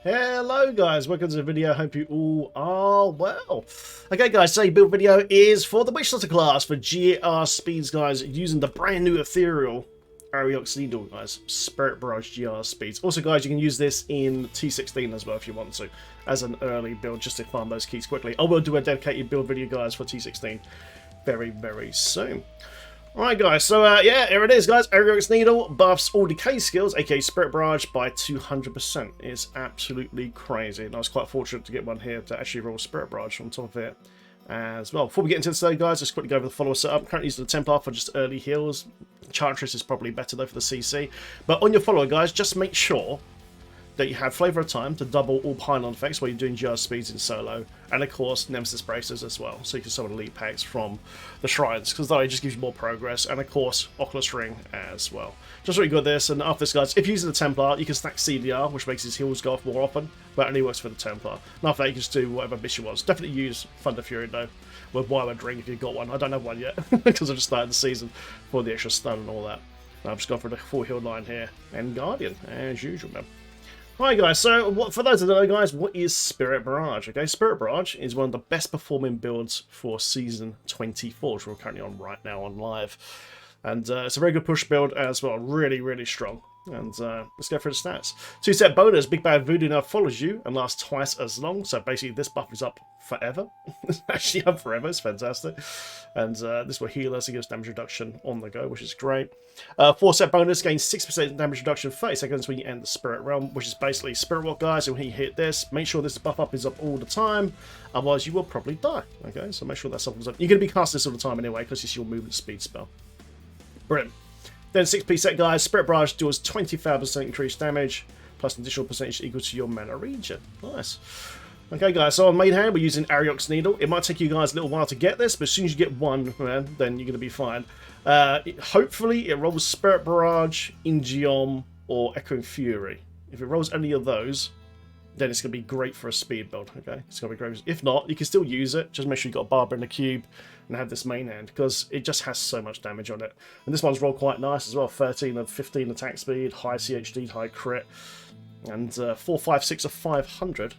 Hello guys, welcome to the video. Hope you all are well. Okay guys, today's build video is for the Wishslotter class for GR speeds guys, using the brand new Ethereal Ariox Needle guys, Spirit Barrage GR speeds. Also guys, you can use this in T16 as well if you want to, as an early build just to farm those keys quickly. I will do a dedicated build video guys for T16 very soon. Alright guys, so yeah, here it is guys. Ariox Needle buffs all decay skills, aka Spirit Barrage, by 200%. It's absolutely crazy, and I was quite fortunate to get one here to actually roll Spirit Barrage on top of it as well. Before we get into this today guys, let's quickly go over the follower setup. I'm currently using the Templar for just early heals. Chartreuse is probably better though for the CC. But on your follower guys, just make sure that you have Flavor of Time to double all pylon effects while you're doing GR speeds in solo, and of course Nemesis Bracers as well, so you can summon elite packs from the shrines, because that way it just gives you more progress, and of course Oculus Ring as well. Just really good this, and after this guys, if you're using the Templar, you can stack CDR, which makes his heals go off more often, but it only works for the Templar. And after that you can just do whatever mission was. Definitely use Thunder Fury though, with Wild Ring if you've got one. I don't have one yet, because I just started the season for the extra stun and all that. I've just gone for the full heal line here, and Guardian, as usual man. Hi guys, so for those that don't know guys, what is Spirit Barrage? Okay, Spirit Barrage is one of the best performing builds for Season 24, which we're currently on right now on live. And it's a very good push build as well, really strong. And let's go through the stats. 2-set bonus, Big Bad Voodoo now follows you and lasts twice as long. So basically this buff is up forever. It's actually up forever, it's fantastic. And this will heal us and gives damage reduction on the go, which is great. 4-set bonus, gains 6% damage reduction 30 seconds when you end the Spirit Realm, which is basically Spirit Walk guys. And when you hit this, make sure this buff up is up all the time, otherwise you will probably die. Okay, so make sure that stuff is up. You're going to be casting this all the time anyway, because it's your movement speed spell. Brilliant. Then 6p set guys, Spirit Barrage deals 25% increased damage, plus an additional percentage equal to your mana regen. Nice. Okay guys, so on main hand we're using Ariox Needle. It might take you guys a little while to get this, but as soon as you get one, man, then you're going to be fine. Hopefully it rolls Spirit Barrage, Ingeom, or Echoing Fury. If it rolls any of those, then it's going to be great for a speed build, okay? It's going to be great. If not, you can still use it. Just make sure you've got a Barber in the cube and have this main hand, because it just has so much damage on it. And this one's rolled quite nice as well. 13 of 15 attack speed, high CHD, high crit, and 4, 5, 6 of 500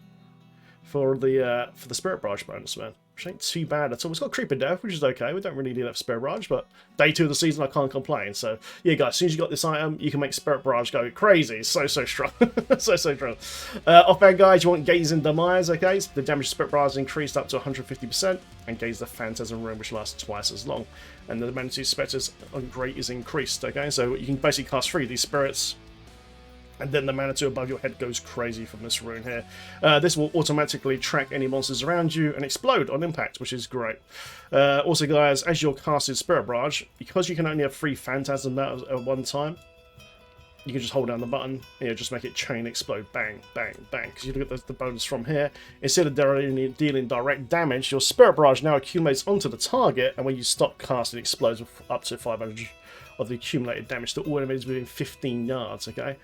for the Spirit Barrage bonus, man. Which ain't too bad at all. It's got Creeping Death, which is okay. We don't really need that for Spirit Barrage, but day 2 of the season, I can't complain. So, yeah, guys, as soon as you got this item, you can make Spirit Barrage go crazy. It's so strong. so strong. Offhand, guys, you want Gaze and Demise, okay? So the damage of Spirit Barrage is increased up to 150%, and Gaze the Phantasm Room, which lasts twice as long. And the Magnitude Spectres on Great is increased, okay? So you can basically cast 3 of these spirits, and then the Manitou above your head goes crazy from this rune here. This will automatically track any monsters around you and explode on impact, which is great. Also, guys, as you're casting Spirit Barrage, because you can only have 3 Phantasm at one time, you can just hold down the button, just make it chain explode, bang, bang, bang. Because you look at the bonus from here, instead of dealing direct damage, your Spirit Barrage now accumulates onto the target, and when you stop casting, it explodes with up to 500 of the accumulated damage to all enemies within 15 yards, okay?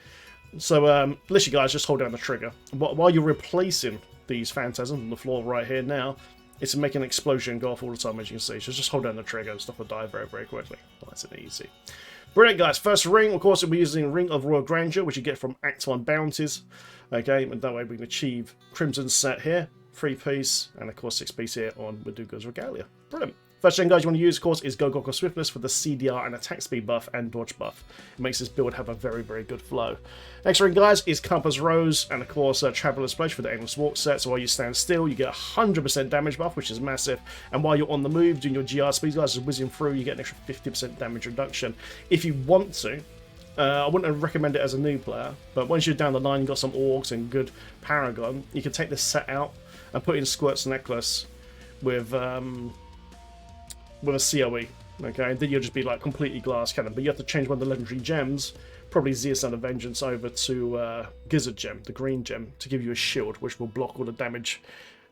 So, literally guys, just hold down the trigger. While you're replacing these Phantasms on the floor right here now, it's making an explosion go off all the time, as you can see. So just hold down the trigger and stuff will die very quickly. Nice and easy. Brilliant, guys. First ring, of course, we'll be using Ring of Royal Granger, which you get from Act 1 bounties. Okay, and that way we can achieve Crimson set here, 3-piece, and of course 6-piece here on Mundunugu's Regalia. Brilliant. First thing, guys, you want to use, of course, is Go Swiftness for the CDR and attack speed buff and dodge buff. It makes this build have a very good flow. Next ring, guys, is Compass Rose and, of course, Traveler's Pledge for the Aimless Walk set. So while you stand still, you get 100% damage buff, which is massive. And while you're on the move, doing your GR speeds, guys, just whizzing through, you get an extra 50% damage reduction. If you want to, I wouldn't recommend it as a new player, but once you're down the line, you've got some Orcs and good Paragon, you can take this set out and put in Squirt's Necklace with a COE, okay, and then you'll just be like completely glass cannon, but you have to change one of the legendary gems, probably Zeus of Vengeance, over to Gizzard Gem, the green gem, to give you a shield, which will block all the damage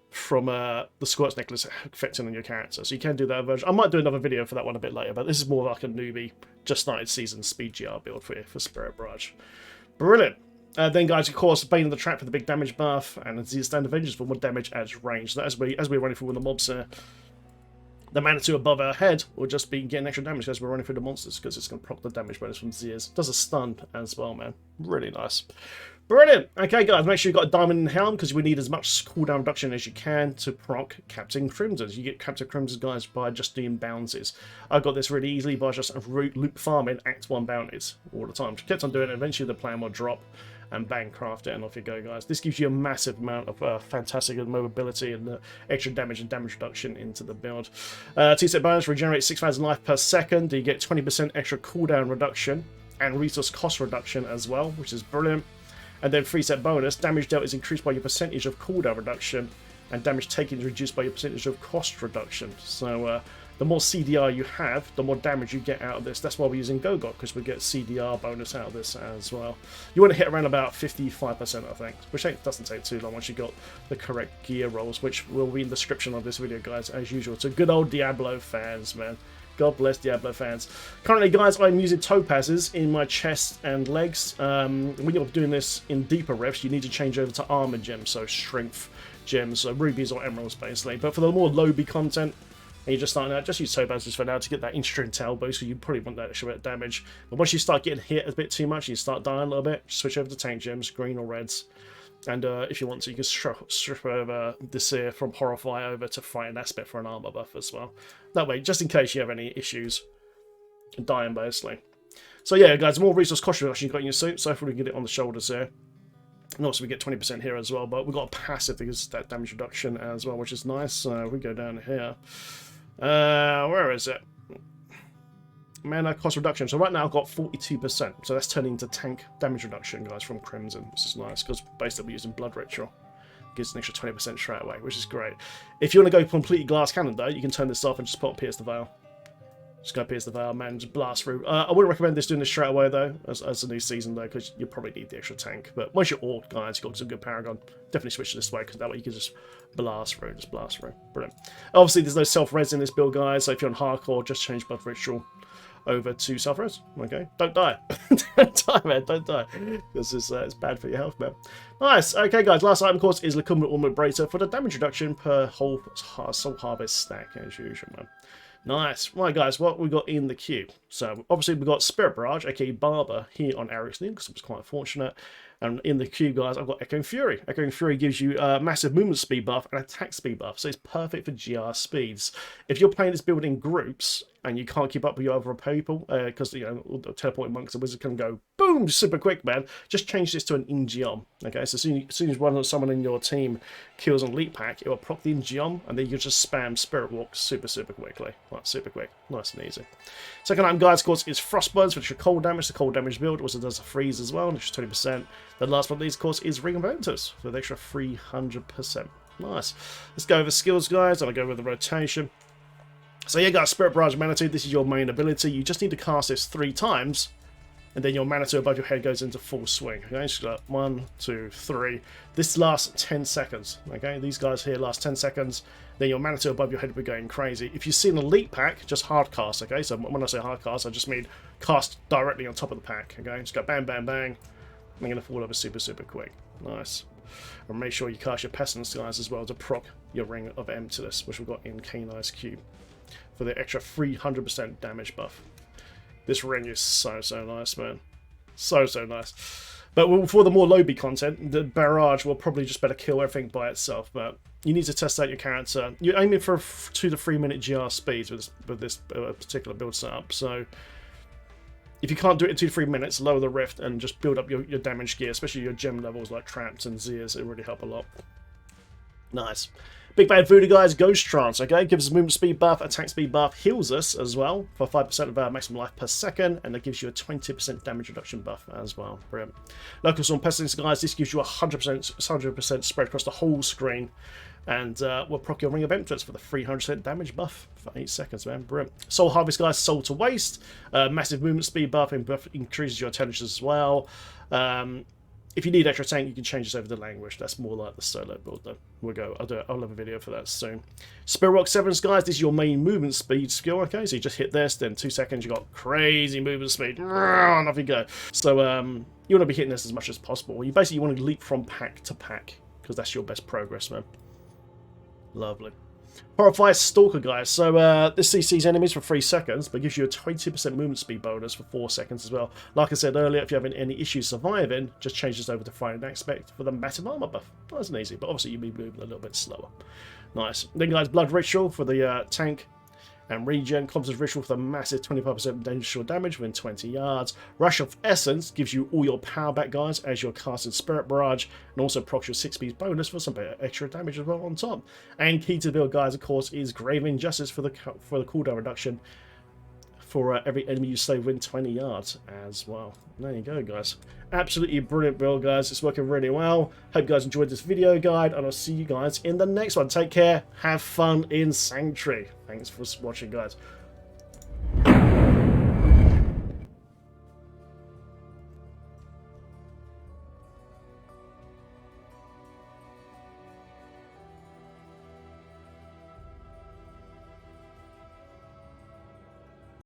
from the Squirt Necklace affecting on your character. So you can do that version. I might do another video for that one a bit later, but this is more like a newbie, just started season speed GR build for you, for Spirit Barrage. Brilliant. Then, guys, of course, Bane of the Trap for the big damage buff, and Zeus Stand Vengeance for more damage as range. So as we're running through the mobs here, the Manitou above our head will just be getting extra damage as we're running through the monsters, because it's going to proc the damage bonus from Zeus. Does a stun as well, man. Really nice. Brilliant. Okay, guys, make sure you've got a diamond in Helm because we need as much cooldown reduction as you can to proc Captain Crimsons. You get Captain Crimsons, guys, by just doing bounties. I got this really easily by just loop farming Act 1 bounties all the time. Just kept on doing it. Eventually, the plan will drop and bang, craft it, and off you go, guys. This gives you a massive amount of fantastic mobility and extra damage and damage reduction into the build. 2-set bonus, regenerates 6,000 life per second. You get 20% extra cooldown reduction and resource cost reduction as well, which is brilliant. And then 3-set bonus, damage dealt is increased by your percentage of cooldown reduction, and damage taken is reduced by your percentage of cost reduction. So the more CDR you have, the more damage you get out of this. That's why we're using Gogot, because we get CDR bonus out of this as well. You want to hit around about 55%, I think, which doesn't take too long once you got the correct gear rolls, which will be in the description of this video, guys, as usual. So good old Diablo fans, man. God bless Diablo fans. Currently, guys, I'm using topazes in my chest and legs. When you're doing this in deeper rifts, you need to change over to armor gems, so strength gems, so rubies or emeralds, basically. But for the more lowby content, and you're just starting out, just use topazes for now to get that instrumental boost, so you probably want that extra bit of damage. But once you start getting hit a bit too much, you start dying a little bit, switch over to tank gems, green or reds. And if you want to, you can strip over Desir from Horrify over to Frightened Aspect for an armor buff as well. That way, just in case you have any issues dying, basically. So yeah, guys, more resource cost reduction you've got in your suit, so hopefully we can get it on the shoulders here. And also we get 20% here as well, but we've got a passive that gives that damage reduction as well, which is nice. So we go down here. Where is it? Mana cost reduction. So right now I've got 42%. So that's turning into tank damage reduction, guys, from Crimson. This is nice because basically we're using Blood Ritual. Gives an extra 20% straight away, which is great. If you want to go completely glass cannon, though, you can turn this off and just put on Pierce the Veil. Just go Pierce the Veil, man. Just blast through. I wouldn't recommend doing this straight away, though, as a new season, though, because you probably need the extra tank. But once you're all, guys, you've got some good Paragon, definitely switch to this way, because that way you can just blast through. Just blast through. Brilliant. Obviously, there's no self-res in this build, guys, so if you're on hardcore, just change Blood Ritual over to self-res. Okay, don't die. Don't die, man, don't die, because it's bad for your health, man. Nice. Okay, guys, last item, of course, is Lacumba Ornament Bracer for the damage reduction per whole Soul Harvest stack, as usual, man. Nice. Right, guys, what we got in the queue? So obviously we got Spirit Barrage, aka Barber, here on Eric's Link, because it was quite fortunate. And in the queue, guys, I've got Echoing Fury. Echoing Fury gives you a massive movement speed buff and attack speed buff, so it's perfect for GR speeds. If you're playing this build in groups and you can't keep up with your other people, because all the teleporting monks and wizards can go boom super quick, man, just change this to an Ingeom. Okay, so as soon as someone in your team kills on Leap Pack, it will proc the Ingeom, and then you just spam Spirit Walk super quickly. Like, super quick, nice and easy. Second item, guys, of course, is Frostburns, which is cold damage. The cold damage build also does a freeze as well, which is 20%. The last one of these, of course, is Ring of Ventus for the extra 300%. Nice. Let's go over skills, guys, and I'll go over the rotation. So yeah, guys, Spirit Barrage Manitou, this is your main ability. You just need to cast this 3 times, and then your Manitou above your head goes into full swing. Okay, so 1, 2, 3. This lasts 10 seconds. Okay, these guys here last 10 seconds. Then your Manitou above your head will be going crazy. If you see an elite pack, just hard cast. Okay, so when I say hard cast, I just mean cast directly on top of the pack. Okay, just go bang, bang, bang. I'm going to fall over super quick. Nice. And make sure you cast your Pestilence, guys, as well to proc your Ring of Emptiness, which we've got in K-Nice Cube, for the extra 300% damage buff. This ring is so nice, man. So nice. But for the more lowby content, the Barrage will probably just better kill everything by itself. But you need to test out your character. You're aiming for 2 to 3 minute GR speeds with this particular build setup. So if you can't do it in 2 to 3 minutes, lower the rift and just build up your damage gear, especially your gem levels like Traps and Zeers. It really help a lot. Nice. Big Bad Voodoo, guys, Ghost Trance, okay? Gives us movement speed buff, attack speed buff, heals us as well for 5% of our maximum life per second, and that gives you a 20% damage reduction buff as well. Brilliant. Local Storm Pestilence, guys, this gives you 100% spread across the whole screen, and we'll proc your Ring of Emptiness for the 300% damage buff for 8 seconds, man. Brilliant. Soul Harvest, guys, Soul to Waste, massive movement speed buff, and buff increases your intelligence as well. If you need extra tank, you can change this over to language. That's more like the solo build, though. I'll have a video for that soon. Spirit Rock Severance, guys, this is your main movement speed skill, okay? So you just hit this, then 2 seconds, you got crazy movement speed. And off you go. So you want to be hitting this as much as possible. You want to leap from pack to pack, because that's your best progress, man. Lovely. Horrify Stalker, guys. So this CC's enemies for 3 seconds, but gives you a 20% movement speed bonus for 4 seconds as well. Like I said earlier, if you're having any issues surviving, just change this over to Frightened Aspect for the massive armor buff. Nice and easy, but obviously you'll be moving a little bit slower. Nice. Then, guys, Blood Ritual for the tank. And Regen, Clums's Ritual for the massive 25% dangerous damage within 20 yards. Rush of Essence gives you all your power back, guys, as you're casting Spirit Barrage, and also procs your 6 speed bonus for some extra damage as well on top. And key to the build, guys, of course, is Grave Injustice for the cooldown reduction for every enemy you slay within 20 yards as well. There you go, guys. Absolutely brilliant build, guys. It's working really well. Hope you guys enjoyed this video guide, and I'll see you guys in the next one. Take care. Have fun in Sanctuary. Thanks for watching, guys.